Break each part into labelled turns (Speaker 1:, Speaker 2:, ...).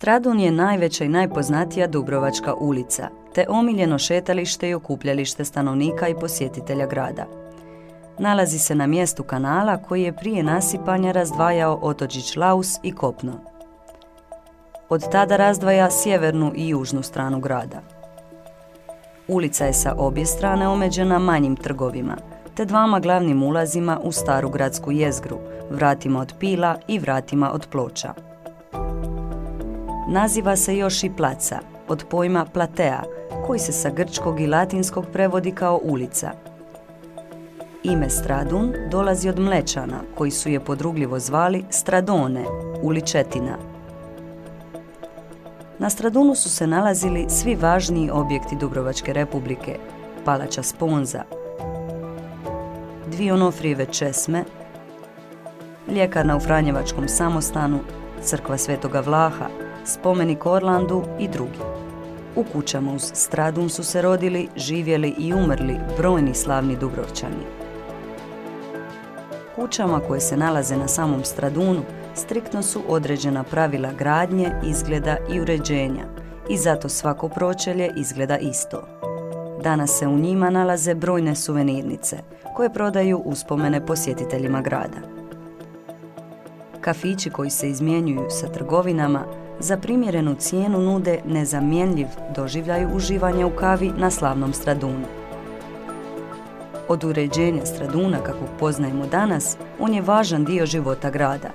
Speaker 1: Stradun je najveća i najpoznatija dubrovačka ulica, te omiljeno šetalište i okupljalište stanovnika i posjetitelja grada. Nalazi se na mjestu kanala koji je prije nasipanja razdvajao otočić Laus i kopno. Od tada razdvaja sjevernu i južnu stranu grada. Ulica je sa obje strane omeđena manjim trgovima, te dvama glavnim ulazima u staru gradsku jezgru, vratima od pila i vratima od ploča. Naziva se još i placa, od pojma platea, koji se sa grčkog i latinskog prevodi kao ulica. Ime Stradun dolazi od Mlečana, koji su je podrugljivo zvali Stradone, uličetina. Na Stradunu su se nalazili svi važniji objekti Dubrovačke republike, palača Sponza, dvije Onofrijeve česme, ljekarna u Franjevačkom samostanu, crkva Svetoga Vlaha, spomenik Orlandu i drugi. U kućama uz Stradun su se rodili, živjeli i umrli brojni slavni Dubrovčani. Kućama koje se nalaze na samom Stradunu striktno su određena pravila gradnje, izgleda i uređenja i zato svako pročelje izgleda isto. Danas se u njima nalaze brojne suvenirnice koje prodaju uspomene posjetiteljima grada. Kafići koji se izmjenjuju sa trgovinama za primjerenu cijenu nude nezamjenjiv doživljaj uživanja u kavi na slavnom Stradunu. Od uređenja Straduna kakvog poznajemo danas, on je važan dio života grada.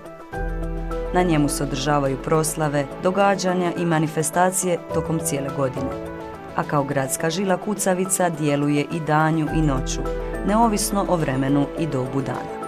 Speaker 1: Na njemu se održavaju proslave, događanja i manifestacije tokom cijele godine, a kao gradska žila kucavica djeluje i danju i noću, neovisno o vremenu i dobu dana.